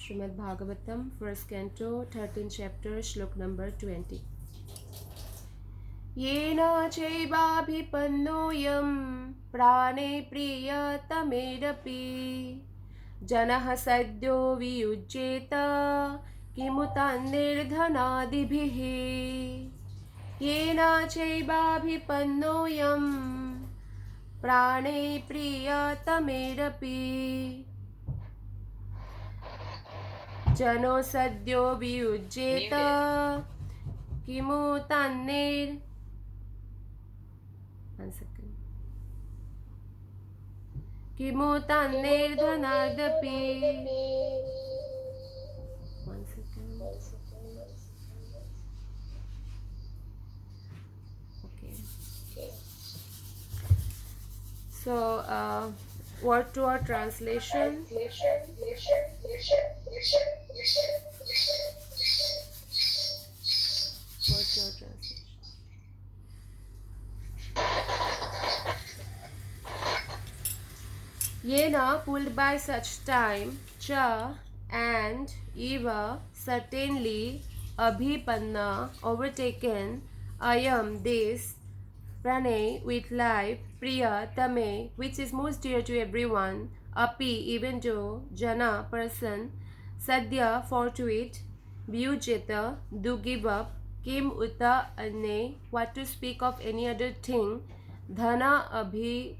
Srimad Bhagavatam, 1st Canto, 13th chapter, Shlok number 20. Yena chaivaabhipannoyam prane priyatamedapi janah sadyo viyujjeta kimutannirdhanadibhihi Yena chaivaabhipannoyam prane priyatamedapi jano sadyo viyujjeta kimutannirdhanadibhihi. One second. Kimutannirdhanadapi. One second. Okay. So, word to word translation. Word to word translation. Yena, pulled by such time, cha and eva, certainly, abhipanna, overtaken, ayam, this, pranay, with life, priya, tame, which is most dear to everyone, api, even though, jana, person, sadhya, fortuit, vyujeta, do give up, kim uta ane, what to speak of any other thing, dhana adibhi,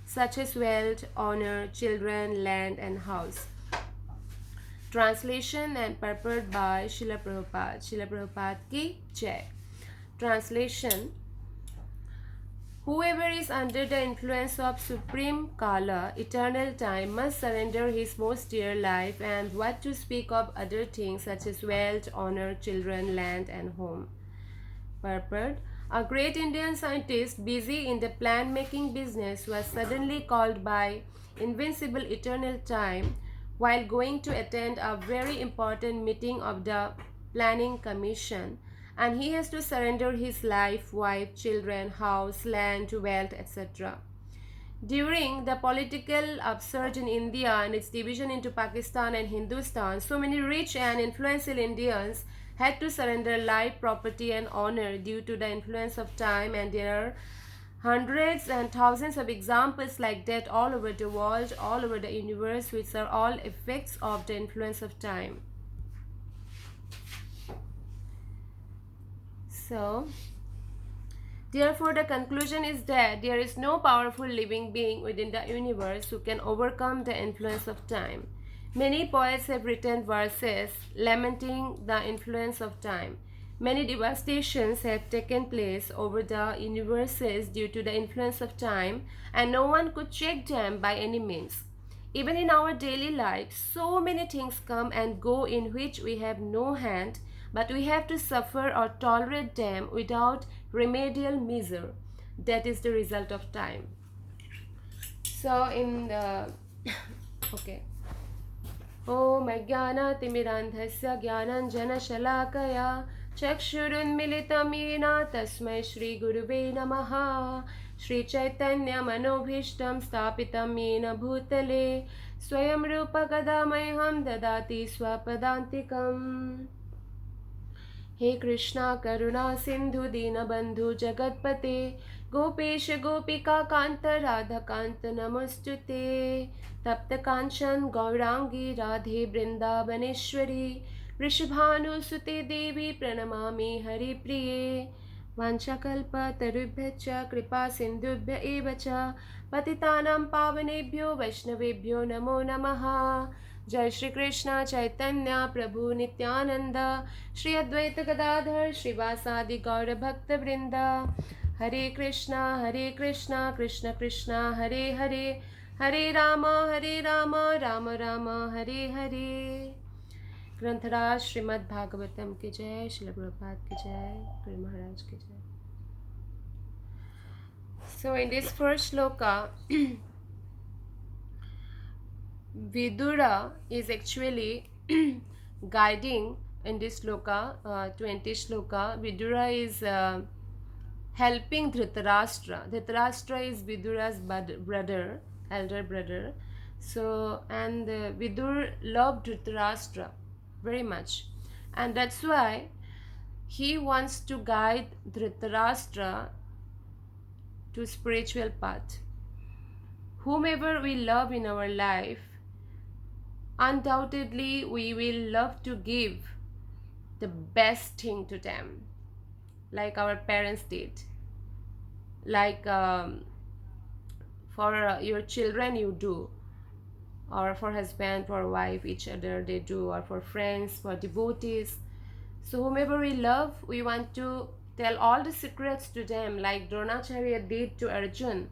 such as wealth, honor, children, land, and house. Translation and purport by Srila Prabhupada. Srila Prabhupada ki Jai. Translation. Whoever is under the influence of Supreme Kala, eternal time, must surrender his most dear life, and what to speak of other things such as wealth, honor, children, land, and home. Purport. A great Indian scientist busy in the plan-making business was suddenly called by invincible eternal time while going to attend a very important meeting of the planning commission, and he has to surrender his life, wife, children, house, land, wealth, etc. During the political upsurge in India and its division into Pakistan and Hindustan, so many rich and influential Indians had to surrender life, property, and honor due to the influence of time, and there are hundreds and thousands of examples like that all over the world, all over the universe, which are all effects of the influence of time. So, therefore, the conclusion is that there is no powerful living being within the universe who can overcome the influence of time. Many poets have written verses lamenting the influence of time. Many devastations have taken place over the universes due to the influence of time, and no one could check them by any means. Even in our daily life, so many things come and go in which we have no hand, but we have to suffer or tolerate them without remedial measure. That is the result of time. So in the okay. Om Ajnanatimirandhasya Jnananjanashalakaya Chakshurunmilitam Yena Tasmai Shri Guruve Namaha Shri Chaitanya Manobhishtam Stapitam Yena Bhutale Swayam Rupa Kadamayham Dadati Swapadantikam. हे कृष्णा करुणा सिंधु दीनबंधु जगतपते गोपेश गोपिका कांत राधा कांत नमस्तुते तप्त कांचन गौरांगी राधे वृंदावनेश्वरी वृषभानुसुते देवी प्रणमामि हरिप्रिये वाञ्छाकल्पतरुभ्यश्च कृपा सिन्धुभ्य एव च पतितानां पावनेभ्यो वैष्णवेभ्यो नमो नमः जय श्री कृष्ण चैतन्य प्रभु नित्यानंद श्री अद्वैत गदाधर श्रीवासादि गौर भक्त वृंद हरे कृष्णा कृष्ण कृष्ण हरे हरे हरे राम राम राम हरे हरे. ग्रंथराज श्रीमद् भागवतम की जय. श्रील प्रभुपाद की जय. गुरु महाराज की जय. So in this first shloka, Vidura is actually guiding in this shloka, 20 shloka. Vidura is helping Dhritarashtra. Dhritarashtra is Vidura's brother, elder brother. So, and Vidur loved Dhritarashtra very much, and that's why he wants to guide Dhritarashtra to spiritual path. Whomever we love in our life, undoubtedly we will love to give the best thing to them, like our parents did. Like for your children you do, or for husband, for wife, each other they do, or for friends, for devotees. So whomever we love, we want to tell all the secrets to them, like Dronacharya did to Arjun.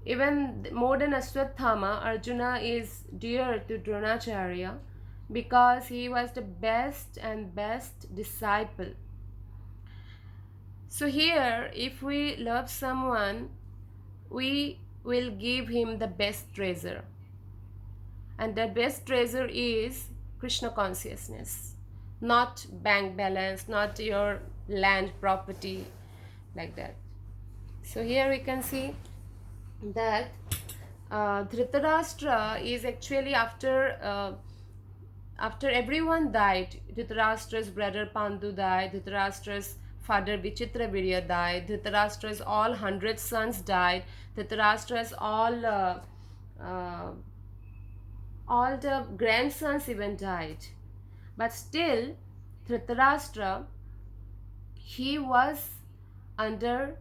Even more than Ashwatthama, Arjuna is dear to Dronacharya because he was the best and best disciple. So here, if we love someone, we will give him the best treasure. And the best treasure is Krishna consciousness, not bank balance, not your land property, like that. So here we can see that Dhritarashtra is actually after everyone died. Dhritarashtra's brother Pandu died, Dhritarashtra's father Vichitravirya died, Dhritarashtra's all 100 sons died, Dhritarashtra's all the grandsons even died. But still, Dhritarashtra, he was under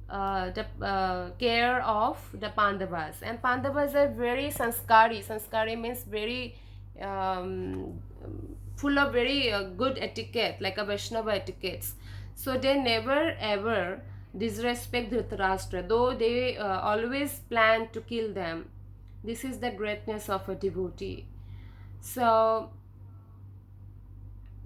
the care of the Pandavas. And Pandavas are very sanskari. Sanskari means very full of very good etiquette, like a Vaishnava etiquettes. So they never ever disrespect Dhritarashtra, though they always plan to kill them. This is the greatness of a devotee. So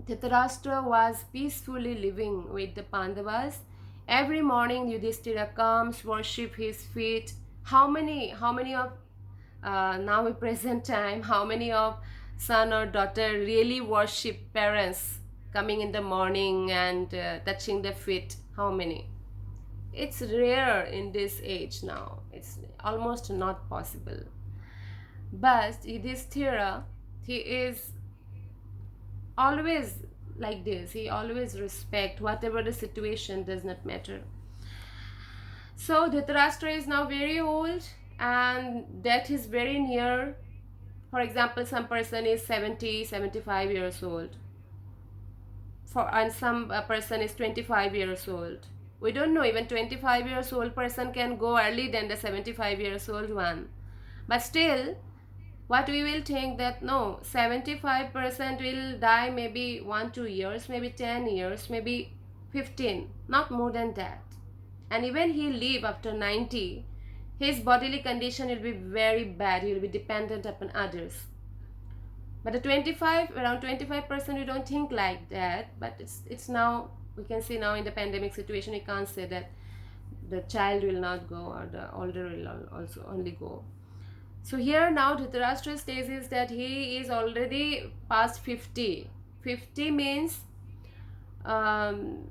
Dhritarashtra was peacefully living with the Pandavas. Every morning Yudhishthira comes, worship his feet. How many of now in present time, how many of son or daughter really worship parents coming in the morning and touching the feet? How many? It's rare in this age now. It's almost not possible. But Yudhishthira, he is always like this. He always respect whatever the situation, does not matter. So Dhritarashtra is now very old and death is very near. For example, some person is 70-75 years old, and some person is 25 years old. We don't know, even 25 years old person can go early than the 75 years old one. But still, what we will think that no, 75% will die maybe 1-2 years, maybe 10 years, maybe 15, not more than that. And even he live after 90, his bodily condition will be very bad. He will be dependent upon others. But the 25, around 25%, we don't think like that. But it's now, we can see now in the pandemic situation, we can't say that the child will not go or the older will also only go. So here now Dhritarashtra's stage is that he is already past 50. 50 means Ikavan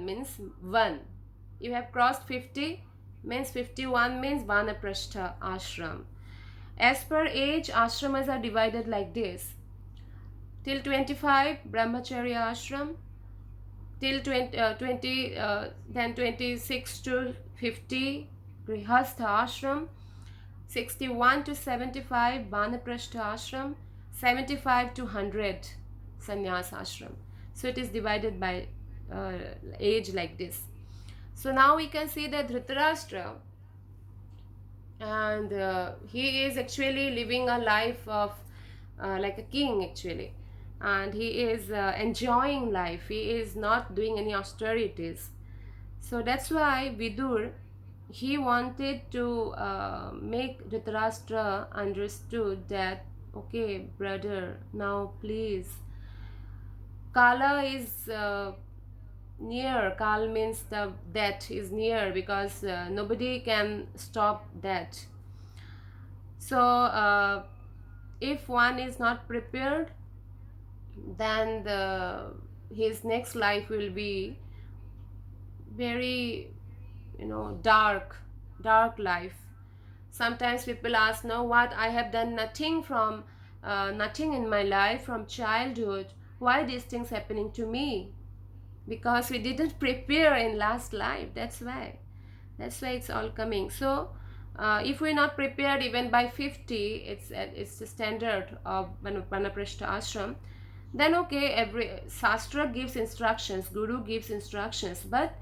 means 1. You have crossed 50 means 51 means Vanaprastha ashram. As per age, ashramas are divided like this. Till 25, Brahmacharya ashram. Till 20 then 26 to 50, Grihastha ashram. 61 to 75, Vanaprastha ashram. 75 to 100, Sannyas ashram. So it is divided by age like this. So now we can see that Dhritarashtra, and he is actually living a life of like a king actually, and he is enjoying life. He is not doing any austerities. So that's why Vidur, he wanted to make Dhritarashtra understood that, okay brother, now please, Kala is near. Kal means the death is near, because nobody can stop that. So if one is not prepared, then his next life will be very dark life. Sometimes people ask, now what, I have done nothing from nothing in my life from childhood, why these things happening to me? Because we didn't prepare in last life. That's why it's all coming. So if we're not prepared even by 50, it's the standard of Vanaprastha ashram, then okay, every Shastra gives instructions, Guru gives instructions, but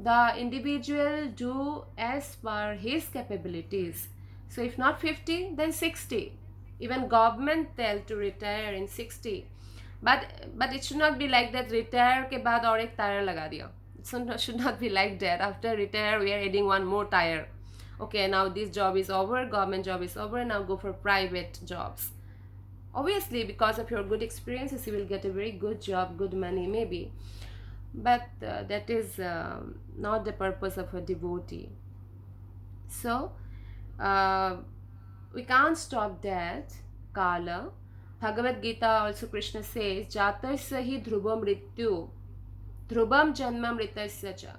the individual do as per his capabilities. So if not 50, then 60. Even government tell to retire in 60. But it should not be like that, retire ke baad aur ek tire laga diya. It should not be like that. After retire, we are adding one more tire. Okay, now this job is over, government job is over, now go for private jobs. Obviously, because of your good experiences, you will get a very good job, good money, maybe. But that is not the purpose of a devotee. So, we can't stop that. Kala. Bhagavad Gita also Krishna says, Jatasya hi dhrubam mrityu, dhrubam janma mritasya cha.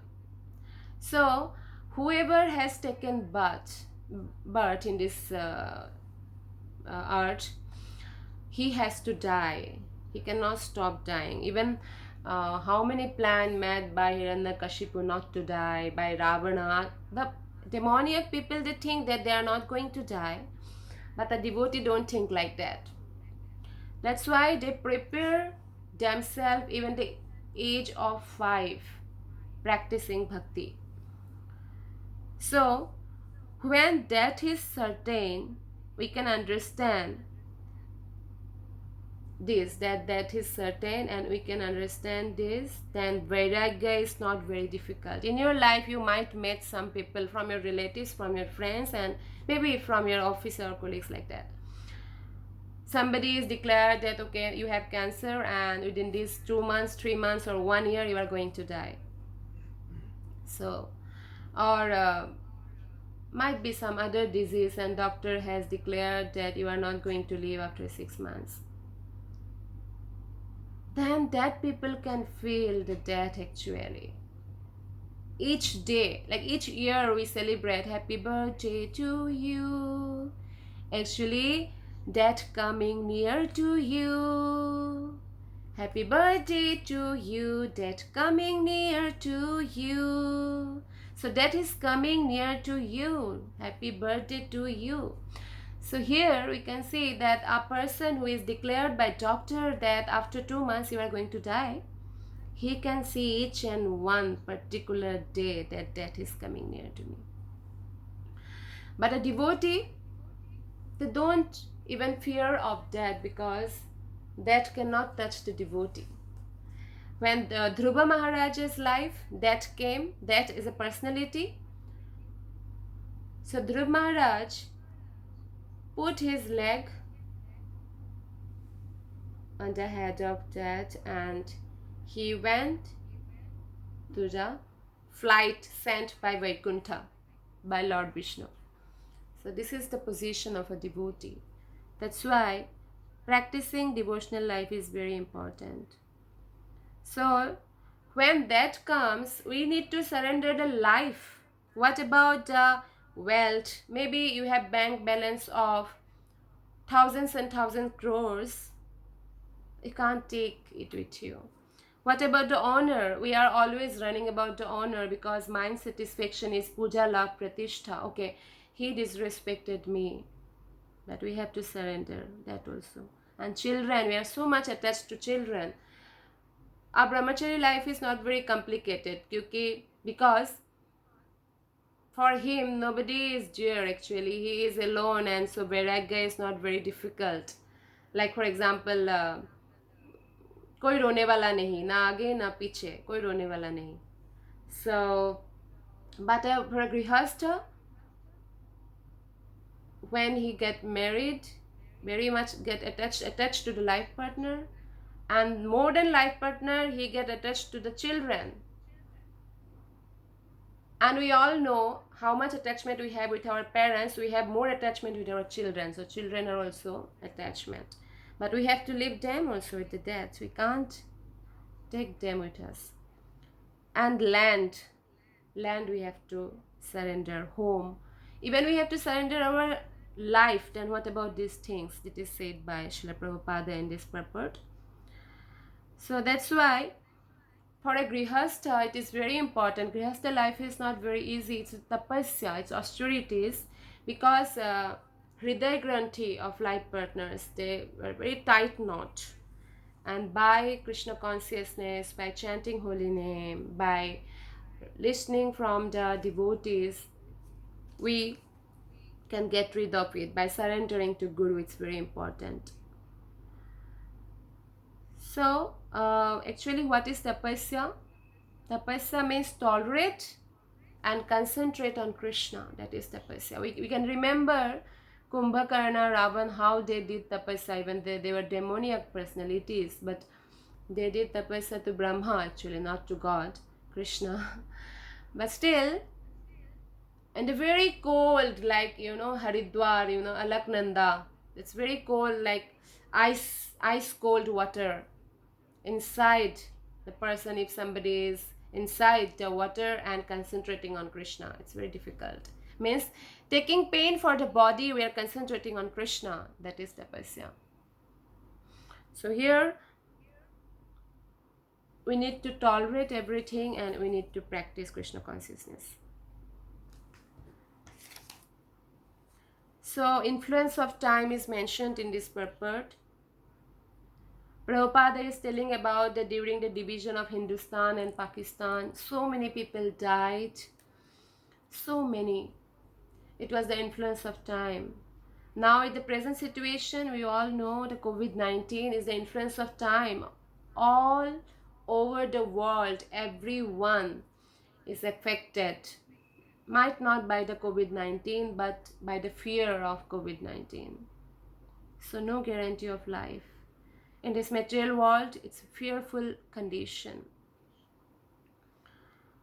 So, whoever has taken birth in this earth, he has to die. He cannot stop dying. Even how many plans made by Hiranyakashipu not to die, by Ravana, the demoniac people, they think that they are not going to die, but the devotee don't think like that. That's why they prepare themselves even the age of 5, practicing bhakti. So when death is certain, we can understand this, that is certain, and we can understand this, then vairagya is not very difficult. In your life, you might meet some people from your relatives, from your friends, and maybe from your office or colleagues like that. Somebody is declared that, okay, you have cancer, and within these 2 months, 3 months, or 1 year, you are going to die. So, or might be some other disease, and doctor has declared that you are not going to live after 6 months. Then that people can feel the death actually. Each day, like each year, we celebrate happy birthday to you. Actually, death coming near to you. Happy birthday to you, death coming near to you. So death is coming near to you. Happy birthday to you. So here we can see that a person who is declared by doctor that after 2 months you are going to die, he can see each and one particular day that death is coming near to me. But a devotee, they don't even fear of death, because death cannot touch the devotee. When the Dhruva Maharaja's life, death came, death is a personality. So Dhruva Maharaj put his leg on the head of death, and he went to the flight sent by Vaikuntha, by Lord Vishnu. So this is the position of a devotee. That's why practicing devotional life is very important. So when that comes, we need to surrender the life. What about the wealth? Maybe you have bank balance of thousands and thousands crores. You can't take it with you. What about the honor? We are always running about the honor, because mind satisfaction is puja, love, pratishtha. Okay, he disrespected me, but we have to surrender that also. And children, we are so much attached to children. Our brahmachari life is not very complicated, because for him nobody is dear actually. He is alone, and so vairagya is not very difficult. Like for example, कोई रोने वाला नहीं, ना आगे ना पीछे, कोई रोने वाला नहीं. So, but for a grihastha, when he get married, very much get attached to the life partner, and more than life partner, he get attached to the children. And we all know how much attachment we have with our parents. We have more attachment with our children. So children are also attachment. But we have to leave them also with the death. We can't take them with us. And land we have to surrender. Home. Even we have to surrender our life, then what about these things? It is said by Srila Prabhupada in this purport. So that's why for a grihastha it is very important. Grihastha life is not very easy. It's tapasya, it's austerities, because hriday granthi of life partners, they were very tight knot. And by Krishna consciousness, by chanting holy name, by listening from the devotees, we can get rid of it. By surrendering to Guru, it's very important. So actually, what is tapasya? Tapasya means tolerate and concentrate on Krishna. That is tapasya. We can remember Kumbhakarna, Ravan, how they did tapasya. Even they were demoniac personalities, but they did tapasya to Brahma, actually, not to God, Krishna. But still, and the very cold, like, Haridwar, Alaknanda, it's very cold, like ice cold water inside the person. If somebody is inside the water and concentrating on Krishna, it's very difficult. Means taking pain for the body, we are concentrating on Krishna. That is tapasya. So here we need to tolerate everything and we need to practice Krishna consciousness. So influence of time is mentioned in this purport. Prabhupada is telling about that during the division of Hindustan and Pakistan, so many people died. So many. It was the influence of time. Now in the present situation, we all know the COVID-19 is the influence of time. All over the world, everyone is affected. Might not by the COVID-19, but by the fear of COVID-19. So no guarantee of life. In this material world, it's a fearful condition.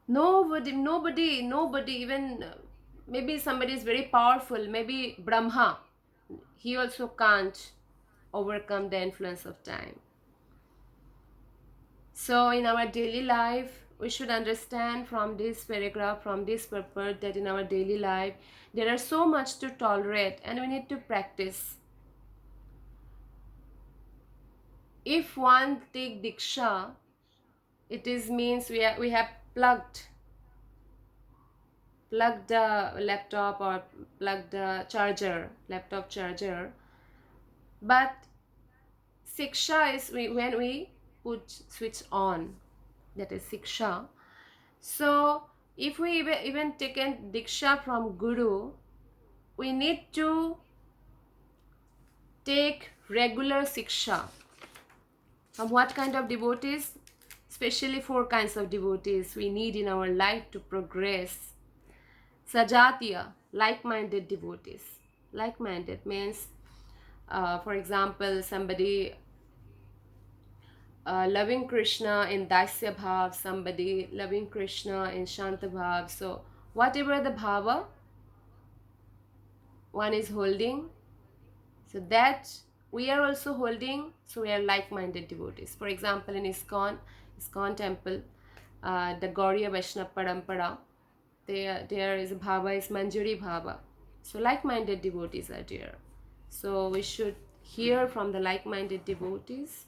Nobody, even maybe somebody is very powerful, maybe Brahma, he also can't overcome the influence of time. So in our daily life, we should understand from this paragraph, from this purport, that in our daily life, there are so much to tolerate and we need to practice. If one take Diksha, it is means we have plugged the laptop or plugged the laptop charger. But Siksha is when we put switch on, that is Siksha. So if we even taken Diksha from Guru, we need to take regular Siksha. From what kind of devotees? Especially 4 kinds of devotees we need in our life to progress. Sajatiya, like-minded devotees. Like-minded means, for example, somebody loving Krishna in Dasya Bhav, somebody loving Krishna in Shanta Bhav. So whatever the bhava one is holding, so that we are also holding, so we are like-minded devotees. For example, in ISKCON temple, the Gauriya Vaishnava Parampara, there is a bhava is Manjari Bhava. So like-minded devotees are there. So we should hear from the like-minded devotees.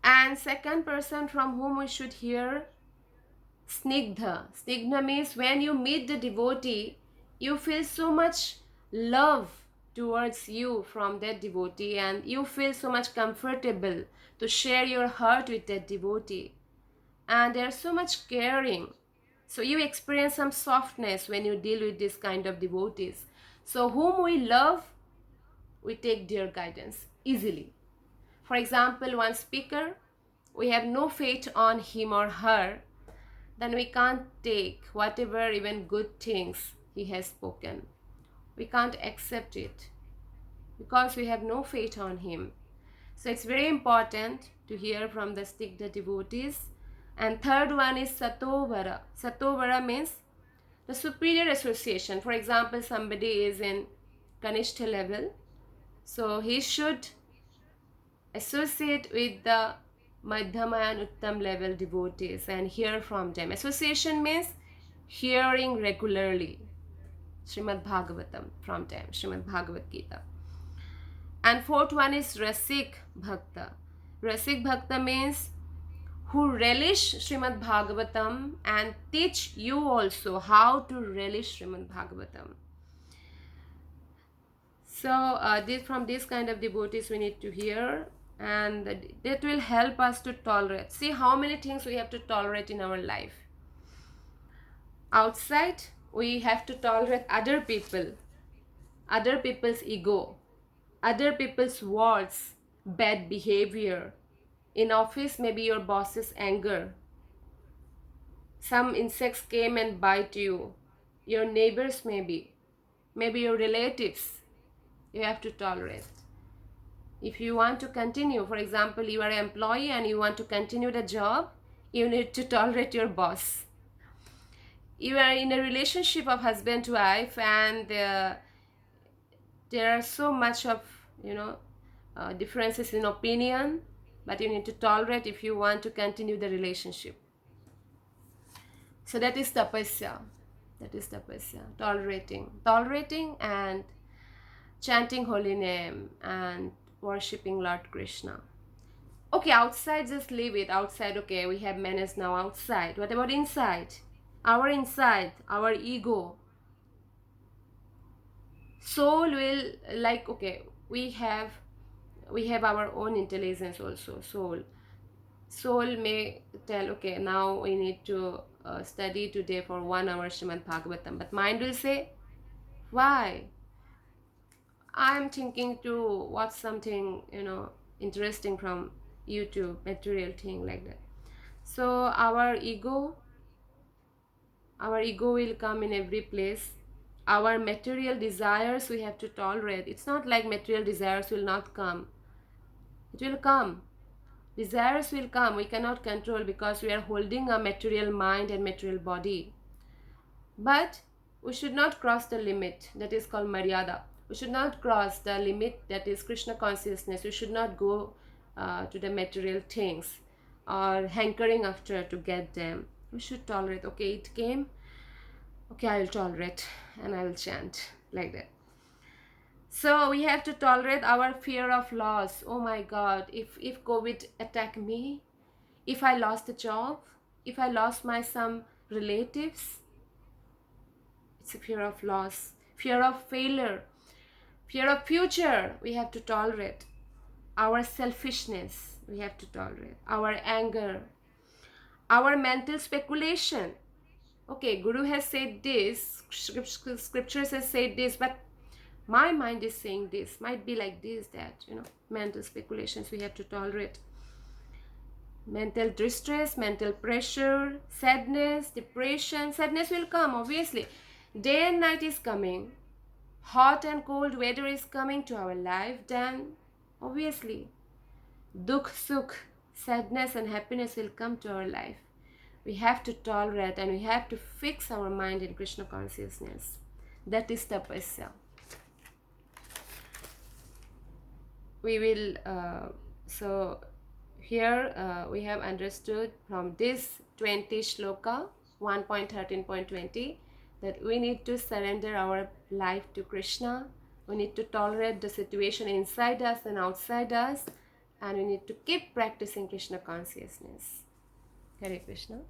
And second person from whom we should hear, Snigdha. Snigdha means when you meet the devotee, you feel so much love towards you from that devotee and you feel so much comfortable to share your heart with that devotee. And they are so much caring. So you experience some softness when you deal with this kind of devotees. So whom we love, we take their guidance easily. For example, one speaker, we have no faith on him or her, then we can't take whatever even good things he has spoken. We can't accept it because we have no faith on him. So it's very important to hear from the Snigdha devotees. And third one is Satovara. Satovara means the superior association. For example, somebody is in Kanishta level, so he should associate with the Madhyama and Uttam level devotees and hear from them. Association means hearing regularly. Srimad Bhagavatam from time, Srimad Bhagavad Gita. And fourth one is Rasik Bhakta. Rasik Bhakta means who relish Srimad Bhagavatam and teach you also how to relish Srimad Bhagavatam. So from this kind of devotees we need to hear, and that will help us to tolerate. See how many things we have to tolerate in our life. Outside, we have to tolerate other people, other people's ego, other people's words, bad behavior. In office, maybe your boss's anger. Some insects came and bite you. Your neighbors maybe your relatives. You have to tolerate. If you want to continue, for example, you are an employee and you want to continue the job, you need to tolerate your boss. You are in a relationship of husband to wife, and there are so much of differences in opinion, but you need to tolerate if you want to continue the relationship. So that is tapasya. That is tapasya. Tolerating and chanting holy name and worshipping Lord Krishna. Okay, outside, just leave it. Outside, okay, we have managed now outside. What about inside? Inside, our ego. Soul will, like, okay, we have our own intelligence also. Soul may tell, okay, now we need to study today for 1 hour Srimad Bhagavatam. But mind will say, why? I'm thinking to watch something, interesting from YouTube, material thing like that. So our ego will come in every place. Our material desires we have to tolerate. It's not like material desires will not come. It will come. Desires will come. We cannot control because we are holding a material mind and material body. But we should not cross the limit. That is called Maryada. We should not cross the limit, that is Krishna consciousness. We should not go to the material things or hankering after to get them. We should tolerate. Okay, it came. Okay, I will tolerate and I will chant like that. So we have to tolerate our fear of loss. Oh my God, if COVID attacked me, if I lost a job, if I lost my some relatives, it's a fear of loss, fear of failure, fear of future. We have to tolerate. Our selfishness, we have to tolerate. Our anger, our mental speculation. Okay, Guru has said this, scriptures has said this, but my mind is saying this, might be like this, that, mental speculations we have to tolerate. Mental distress, mental pressure, sadness, depression. Sadness will come, obviously. Day and night is coming. Hot and cold weather is coming to our life, then obviously dukh, sukh, sadness and happiness will come to our life. We have to tolerate and we have to fix our mind in Krishna consciousness. That is tapasya. We will, so here we have understood from this 20 shloka, 1.13.20, that we need to surrender our life to Krishna. We need to tolerate the situation inside us and outside us, and we need to keep practicing Krishna consciousness. Hare Krishna.